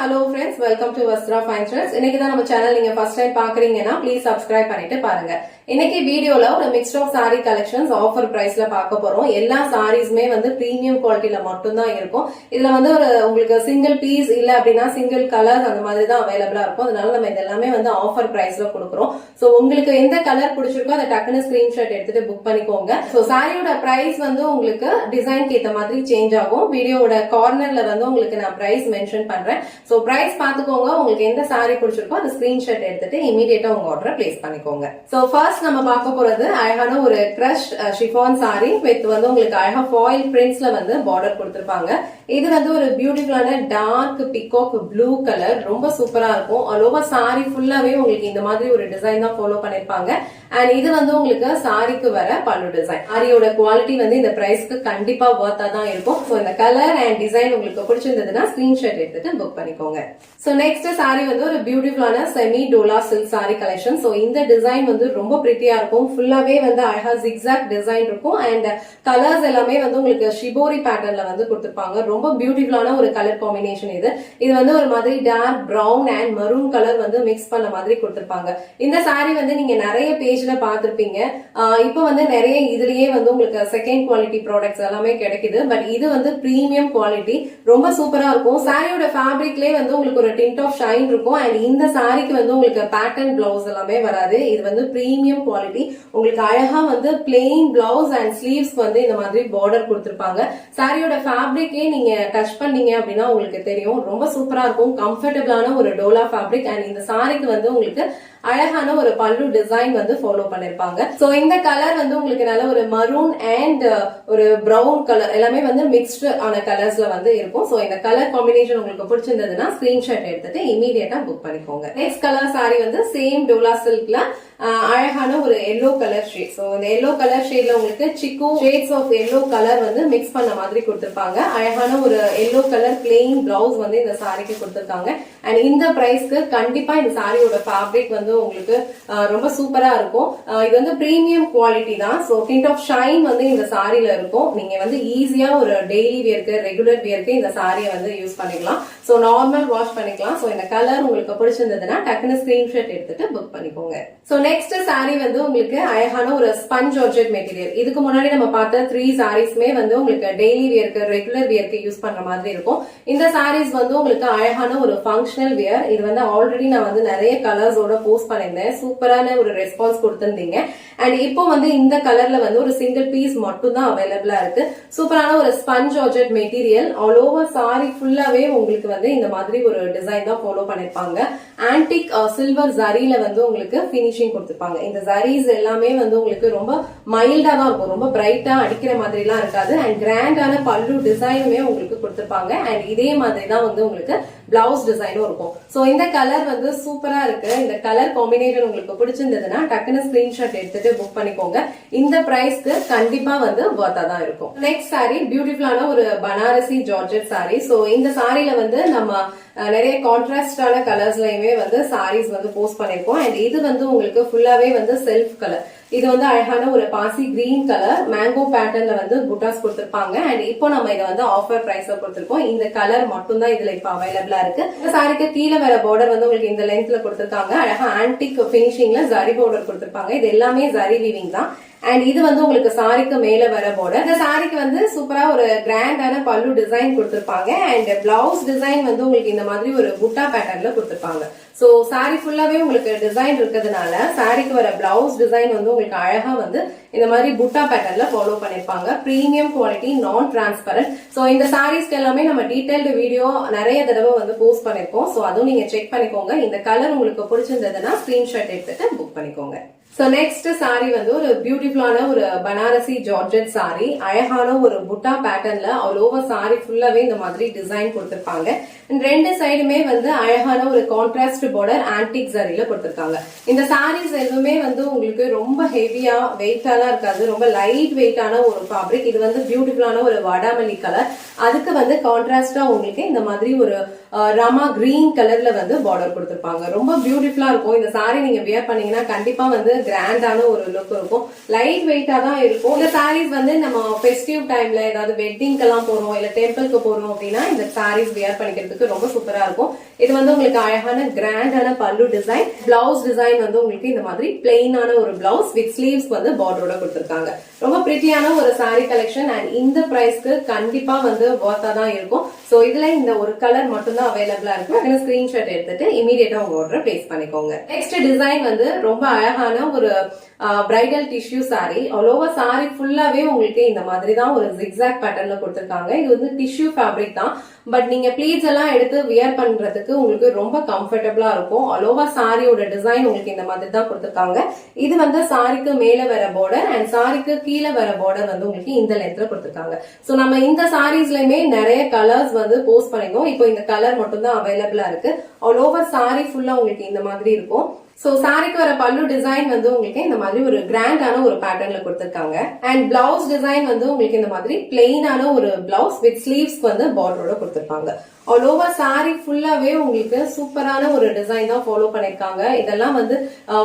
Hello friends, welcome to Vastra Fine Threads. இன்னைக்கு தான் நம்ம சேனல் நீங்க ஃபர்ஸ்ட் டைம் பாக்குறீங்கன்னா ப்ளீஸ் சப்ஸ்கிரைப் பண்ணிட்டு பாருங்க. இன்னைக்கு வீடியோல ஒரு mixed of saree collections offer பிரைஸ்ல பார்க்க போறோம். எல்லா சாரீஸ்மே வந்து பிரீமியம் குவாலிட்டில மட்டும் தான் இருக்கும். இதுல வந்து ஒரு உங்களுக்கு சிங்கிள் பீஸ் இல்ல அப்படின்னா சிங்கிள் கலர் அந்த மாதிரி தான் அவைலபிளா இருக்கும். அதனால நம்ம இதெல்லாமே வந்து ஆஃபர் பிரைஸ்ல கொடுக்குறோம். சோ உங்களுக்கு எந்த கலர் பிடிச்சிருக்கோ அதை டக்குன்னு ஸ்கிரீன்ஷாட் எடுத்துட்டு புக் பண்ணிக்கோங்க. சோ சாரியோட பிரைஸ் வந்து உங்களுக்கு டிசைன்க்கு ஏத்த மாதிரி சேஞ்ச் ஆகும். வீடியோவோட கார்னர்ல வந்து உங்களுக்கு நான் பிரைஸ் மென்ஷன் பண்றேன். சோ பிரைஸ் பாத்துக்கோங்க. உங்களுக்கு எந்த சாரி பிடிச்சிருக்கோ அந்த ஸ்கிரீன்ஷாட் எடுத்துட்டு இமிடியேட்டா உங்க ஆர்டரை பிளேஸ் பண்ணிக்கோங்க. சோ ஃபர்ஸ்ட் நம்ம பார்க்க போறது அழகான ஒரு கிரஷ் ஷிஃபான் சாரி வித் வந்து உங்களுக்கு அழகா ஃபாயில் பிரிண்ட்ஸ்ல வந்து பார்டர் கொடுத்திருப்பாங்க. இது வந்து ஒரு பியூட்டிஃபுல்லான டார்க் பிகாக் ப்ளூ கலர், ரொம்ப சூப்பரா இருக்கும். ஆல் ஓவர் சாரி ஃபுல்லாவே உங்களுக்கு இந்த மாதிரி ஒரு டிசைன் தான் ஃபாலோ பண்ணிருப்பாங்க. அண்ட் இது வந்து உங்களுக்கு சாரிக்கு வர பல்லு டிசைன். சாரியோட குவாலிட்டி வந்து இந்த பிரைஸ்க்கு கண்டிப்பா வர்த்தா தான் இருக்கும். சோ இந்த கலர் அண்ட் டிசைன் உங்களுக்கு பிடிச்சிருந்ததுன்னா ஸ்கிரீன்ஷாட் எடுத்துட்டு புக் பண்ணிக்கோங்க. சோ நெக்ஸ்ட் சாரி வந்து ஒரு பியூட்டிஃபுல்லான semi Dola silk sorry collection. So இந்த டிசைன் வந்து ரொம்ப பிரிட்டியா இருக்கும். ஃபுல்லாவே வந்து அழகா ஜிக்ஸாக் டிசைன் இருக்கும். அண்ட் கலர்ஸ் எல்லாமே வந்து உங்களுக்கு ஷிபோரி பேட்டர்ன்ல வந்து கொடுத்திருப்பாங்க. ரொம்ப பியூட்டிஃபுல்லான ஒரு கலர் காம்பினேஷன் இது. இது வந்து ஒரு மாதிரி dark brown and maroon colour வந்து மிக்ஸ் பண்ண மாதிரி கொடுத்திருப்பாங்க. இந்த சாரி வந்து நீங்க நிறைய பேஜ்ல பாத்திருப்பீங்க. இப்போ வந்து நிறைய இதுலயே வந்து உங்களுக்கு செகண்ட் குவாலிட்டி ப்ராடக்ட்ஸ் எல்லாமே கிடைக்குது. பட் இது வந்து பிரீமியம் குவாலிட்டி, ரொம்ப சூப்பரா இருக்கும். சாரியோட ஃபேப்ரிக்லயே வந்து உங்களுக்கு ஒரு டிண்ட் ஆஃப் ஷைன் இருக்கும். அண்ட் இந்த சாரிக்கு வந்து உங்களுக்கு பேட்டர்ன் பிளவுஸ் எல்லாமே வராது. இது வந்து பிரீமியம் குவாலிட்டி. உங்களுக்கு அழகா வந்து பிளெயின் பிளவுஸ் அண்ட் ஸ்லீவ்ஸ் வந்து இந்த மாதிரி பார்டர் கொடுத்திருப்பாங்க. சாரியோட ஃபேப்ரிக்கே நீங்க டச் பண்ணீங்க அப்படின்னா உங்களுக்கு தெரியும், ரொம்ப சூப்பரா இருக்கும். கம்ஃபர்டபிளான ஒரு டோலா ஃபேப்ரிக். அண்ட் இந்த சாரிக்கு வந்து உங்களுக்கு அழகான ஒரு பல்லு டிசைன் வந்து ஃபாலோ பண்ணிருப்பாங்க. சோ இந்த கலர் வந்து உங்களுக்கு நல்ல ஒரு மரூன் அண்ட் ஒரு பிரவுன் கலர் எல்லாமே வந்து மிக்ஸ்டு ஆன கலர்ஸ்ல வந்து இருக்கும். சோ இந்த கலர் காம்பினேஷன் உங்களுக்கு பிடிச்சிருந்ததுன்னா ஸ்கிரீன்ஷாட் எடுத்துட்டு இமீடியட்டா புக் பண்ணிக்கோங்க. நெக்ஸ்ட் கலர் சாரி வந்து சேம் டோலா சில்க்ல அழகான ஒரு எல்லோ கலர் ஷேட். சோ இந்த எல்லோ கலர் ஷேட்ல உங்களுக்கு சிக்கு ஷேட்ஸ் ஆஃப் எல்லோ கலர் வந்து மிக்ஸ் பண்ண மாதிரி கொடுத்திருப்பாங்க. அழகான ஒரு எல்லோ கலர் பிளெயின் பிளவுஸ் வந்து இந்த சாரிக்கு கொடுத்திருக்காங்க. அண்ட் இந்த பிரைஸ்க்கு கண்டிப்பா இந்த சாரியோட ஃபேப்ரிக் வந்து உங்களுக்கு ரொம்ப சூப்பரா இருக்கும். இது வந்து பிரீமியம் குவாலிட்டி தான். சோ டிண்ட் ஆஃப் ஷைன் வந்து இந்த சாரில இருக்கும். நீங்க வந்து ஈஸியா ஒரு டெய்லி வியர்க்கு ரெகுலர் வியர்க்கு இந்த சாரியை வந்து யூஸ் பண்ணிக்கலாம். சோ நார்மல் வாஷ் பண்ணிக்கலாம். சோ இந்த கலர் உங்களுக்கு பிடிச்சிருந்ததுன்னா டக்குனு ஸ்கிரீன்ஷாட் எடுத்துட்டு புக் பண்ணிக்கோங்க. சோ நெக்ஸ்ட் சாரி வந்து உங்களுக்கு அழகான ஒரு ஸ்பஞ்ச் ஜார்ஜெட் மெட்டீரியல். இதுக்கு முன்னாடி நம்ம பார்த்த 3 சாரீஸ்மே வந்து உங்களுக்கு டெய்லி வியர்க்கு ரெகுலர் வியர்க்கு யூஸ் பண்ற மாதிரி இருக்கும். இந்த சாரீஸ் வந்து உங்களுக்கு அழகான ஒரு ஃபங்க்ஷனல் வியர். இது வந்து ஆல்ரெடி நான் வந்து நிறைய கலர்ஸோட போஸ்ட் பண்ணிருந்தேன். சூப்பரான ஒரு ரெஸ்பான்ஸ் கொடுத்திருந்தீங்க. அண்ட் இப்போ வந்து இந்த கலர்ல வந்து ஒரு சிங்கிள் பீஸ் மட்டும் தான் அவைலபிளா இருக்கு. சூப்பரான ஒரு sponge georgette material. All over sorry ஃபுல்லாவே உங்களுக்கு வந்து இந்த மாதிரி ஒரு டிசைன் தான் ஃபாலோ பண்ணிருப்பாங்க. ஆன்டிக் சில்வர் ஜரியில வந்து உங்களுக்கு பினிஷிங் கொடுத்திருப்பாங்க. இந்த ஜரீஸ் எல்லாமே வந்து உங்களுக்கு ரொம்ப மைல்டா தான் இருக்கும். ரொம்ப பிரைட்டா அடிக்கிற மாதிரி எல்லாம் இருக்காது. அண்ட் கிராண்டான பல்லு டிசைனுமே உங்களுக்கு கொடுத்திருப்பாங்க. அண்ட் இதே மாதிரி தான் வந்து உங்களுக்கு பிளவுஸ் டிசைனும் இருக்கும். சோ இந்த கலர் வந்து சூப்பரா இருக்கு. இந்த கலர் காம்பினேஷன் உங்களுக்கு பிடிச்சிருந்ததுன்னா டக்குனு ஸ்கிரீன்ஷாட் எடுத்துட்டு புக் பண்ணிக்கோங்க. இந்த பிரைஸ்க்கு கண்டிப்பா வந்து வர்த்தா தான் இருக்கும். நெக்ஸ்ட் சாரி பியூட்டிஃபுல்லான ஒரு பனாரசி ஜார்ஜெட் சாரி. சோ இந்த சாரில வந்து நம்ம நிறைய கான்ட்ராஸ்டான கலர்ஸ்லயுமே வந்து சாரீஸ் வந்து போஸ்ட் பண்ணிருக்கோம். அண்ட் இது வந்து உங்களுக்கு ஃபுல்லாவே வந்து செல்ஃப் கலர். இது வந்து அழகான ஒரு பாசி கிரீன் கலர் மேங்கோ பேட்டர்ன்ல வந்து புட்டாஸ் கொடுத்திருப்பாங்க. அண்ட் இப்போ நம்ம இதை வந்து ஆஃபர் பிரைஸ்ல கொடுத்திருக்கோம். இந்த கலர் மட்டும் தான் இதுல இப்ப அவைலபிளா இருக்கு. இந்த சாரிக்கு கீழே வர பார்டர் வந்து உங்களுக்கு இந்த லென்த்ல கொடுத்திருக்காங்க. அழகா ஆன்டிக் பினிஷிங்ல ஜரி பார்டர் கொடுத்திருப்பாங்க. இது எல்லாமே ஜரி வீவிங் தான். அண்ட் இது வந்து உங்களுக்கு சாரிக்கு மேல வர பார்டர். இந்த சாரிக்கு வந்து சூப்பரா ஒரு கிராண்டான பல்லு டிசைன் கொடுத்திருப்பாங்க. அண்ட் பிளவுஸ் டிசைன் வந்து உங்களுக்கு இந்த மாதிரி ஒரு புட்டா பேட்டர்ன்ல கொடுத்திருப்பாங்க. சோ சாரி ஃபுல்லாவே உங்களுக்கு டிசைன் இருக்கிறதுனால சாரிக்கு வர பிளவுஸ் டிசைன் வந்து உங்களுக்கு அழகா வந்து இந்த மாதிரி புட்டா பேட்டர்ன்ல ஃபாலோ பண்ணிருப்பாங்க. பிரீமியம் குவாலிட்டி, நான் டிரான்ஸ்பரண்ட். சோ இந்த சாரீஸ்க்கு எல்லாமே நம்ம டீடைல்டு வீடியோ நிறைய தடவை வந்து போஸ்ட் பண்ணிருக்கோம். சோ அதுவும் நீங்க செக் பண்ணிக்கோங்க. இந்த கலர் உங்களுக்கு பிடிச்சிருந்ததுன்னா ஸ்கிரீன்ஷாட் எடுத்துட்டு புக் பண்ணிக்கோங்க. சோ நெக்ஸ்ட் சாரி வந்து ஒரு பியூட்டிஃபுல்லான ஒரு பனாரசி ஜார்ஜெட் சாரி. அழகான ஒரு புட்டா பேட்டர்ன்ல ஆல் ஓவர் சாரி ஃபுல்லாவே இந்த மாதிரி டிசைன் கொடுத்திருப்பாங்க. ரெண்டு சைடுமே வந்து அழகான ஒரு கான்ட்ராஸ்ட் பார்டர் ஆன்டிக் ஜரியில கொடுத்திருக்காங்க. இந்த சாரீஸ் எதுவுமே வந்து உங்களுக்கு ரொம்ப ஹெவியா வெயிட்டாலாம் இருக்காது. ரொம்ப லைட் வெயிட்டான ஒரு ஃபேப்ரிக். இது வந்து பியூட்டிஃபுல்லான ஒரு வடாமல்லி கலர். அதுக்கு வந்து கான்ட்ராஸ்டா உங்களுக்கு இந்த மாதிரி ஒரு ராமா கிரீன் கலர்ல வந்து பார்டர் கொடுத்திருப்பாங்க. ரொம்ப பியூட்டிஃபுல்லா இருக்கும். இந்த சாரி நீங்க வியர் பண்ணீங்கன்னா கண்டிப்பா வந்து கிராண்டான ஒரு லுக் இருக்கும். லைட் வெயிட்டா தான் இருக்கும். இந்த சாரீஸ் வந்து நம்ம ஃபெஸ்டிவ் டைம்ல ஏதாவது வெட்டிங்க்கு எல்லாம் போறோம் இல்ல டெம்பிளுக்கு போறோம் அப்படின்னா இந்த சாரீஸ் வியர் பண்ணிக்கிறதுக்கு ரொம்ப சூப்பரா இருக்கும். இது வந்து உங்களுக்கு அழகான கிராண்டான பல்லு டிசைன், பிளவுஸ் டிசைன் வந்து உங்களுக்கு இந்த மாதிரி பிளெயினான ஒரு பிளவுஸ் வித் ஸ்லீவ்ஸ் வந்து பார்டரோட கொடுத்திருக்காங்க. ரொம்ப பிரிட்டியான ஒரு சாரி கலெக்ஷன் அண்ட் இந்த பிரைஸ்க்கு கண்டிப்பா வந்து வர்த்தா தான் இருக்கும். சோ இதுல இந்த ஒரு கலர் மட்டும் தான் அவைலபிளா இருக்கு. ஸ்கிரீன்ஷாட் எடுத்துட்டு இமீடியட்டா உங்க ஆர்டர் பிளேஸ் பண்ணிக்கோங்க. நெக்ஸ்ட் டிசைன் வந்து ரொம்ப அழகான ஒரு bridal tissue sorry. All over sorry ஃபுல்லாவே உங்களுக்கு இந்த மாதிரி தான் ஒரு ஜிக்ஸாக் பேட்டர்ன்ல கொடுத்திருக்காங்க. இது வந்து டிஷ்யூ ஃபேப்ரிக் தான், பட் நீங்க ப்ளீட்ஸ் எல்லாம் எடுத்து வியர் பண்றதுக்கு உங்களுக்கு ரொம்ப கம்ஃபர்டபுளா இருக்கும். ஆல் ஓவர் சாரியோட டிசைன் உங்களுக்கு இந்த மாதிரி தான் கொடுத்திருக்காங்க. இது வந்து சாரிக்கு மேல வர பார்டர் அண்ட் சாரிக்கு கீழே வர பார்டர் வந்து உங்களுக்கு இந்த லென்த்ல கொடுத்திருக்காங்க. சோ நம்ம இந்த சாரீஸ்லயுமே நிறைய கலர்ஸ் வந்து போஸ்ட் பண்ணிருக்கோம். இப்போ இந்த கலர் மட்டும் தான் அவைலபிளா இருக்கு. ஆல் ஓவர் சாரி ஃபுல்லா உங்களுக்கு இந்த மாதிரி இருக்கும். சோ சாரிக்கு வர பல்லு டிசைன் வந்து உங்களுக்கு இந்த மாதிரி ஒரு கிராண்டான ஒரு பேட்டர்ன்ல கொடுத்திருக்காங்க. அண்ட் பிளவுஸ் டிசைன் வந்து உங்களுக்கு இந்த மாதிரி பிளெயினான ஒரு பிளவுஸ் வித் ஸ்லீவ்ஸ் வந்து பார்டரோட கொடுத்திருப்பாங்க. ஆல் ஓவர் சாரி ஃபுல்லாவே உங்களுக்கு சூப்பரான ஒரு டிசைன் தான் ஃபாலோ பண்ணிருக்காங்க. இதெல்லாம் வந்து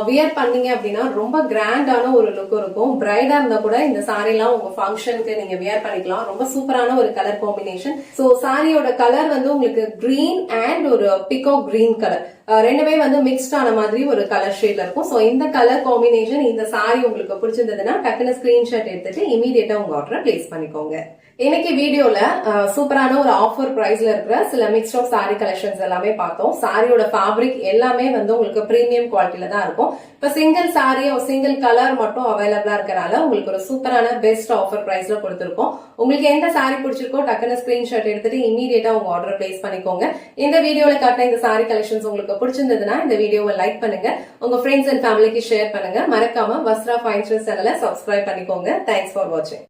வியர் பண்ணீங்க அப்படின்னா ரொம்ப கிராண்டான ஒரு லுக் இருக்கும். பிரைடா இருந்தா கூட இந்த சாரி எல்லாம் உங்க ஃபங்க்ஷனுக்கு நீங்க வியர் பண்ணிக்கலாம். ரொம்ப சூப்பரான ஒரு கலர் காம்பினேஷன். சோ சாரியோட கலர் வந்து உங்களுக்கு கிரீன் அண்ட் ஒரு பிகாக் கிரீன் கலர் ரெண்டுமே வந்து மிக்ஸ்ட் ஆன மாதிரி ஒரு கலர் ஷேட்ல இருக்கும். சோ இந்த கலர் காம்பினேஷன் இந்த சாரி உங்களுக்கு பிடிச்சிருந்ததுன்னா டக்குனு ஸ்கிரீன்ஷாட் எடுத்துட்டு இமீடியட்டா உங்க ஆர்டரை பிளேஸ் பண்ணிக்கோங்க. இன்னைக்கு வீடியோல சூப்பரான ஒரு ஆஃபர் பிரைஸ்ல இருக்கிற சில மிக்ஸ்ட் ஆஃப் சாரி கலெக்ஷன்ஸ் எல்லாமே பார்த்தோம். சாரியோட ஃபேப்ரிக் எல்லாமே வந்து உங்களுக்கு பிரீமியம் குவாலிட்டியில தான் இருக்கும். இப்ப சிங்கிள் சாரி சிங்கிள் கலர் மட்டும் அவைலபிளா இருக்கனால உங்களுக்கு ஒரு சூப்பரான பெஸ்ட் ஆஃபர் பிரைஸ்ல கொடுத்திருக்கோம். உங்களுக்கு எந்த சாரி பிடிச்சிருக்கோ டக்குனு ஸ்கிரீன்ஷாட் எடுத்துட்டு இமீடியட்டா உங்க ஆர்டர் பிளேஸ் பண்ணிக்கோங்க. இந்த வீடியோல காட்டின இந்த சாரி கலெக்ஷன்ஸ் உங்களுக்கு பிடிச்சிருந்ததுன்னா இந்த வீடியோவை லைக் பண்ணுங்க, உங்க ஃப்ரெண்ட்ஸ் அண்ட் ஃபேமிலிக்கு ஷேர் பண்ணுங்க. மறக்காம வஸ்த்ரா ஃபைன் சேனலை சப்ஸ்கிரைப் பண்ணிக்கோங்க. தேங்க்ஸ் ஃபார் வாட்சிங்.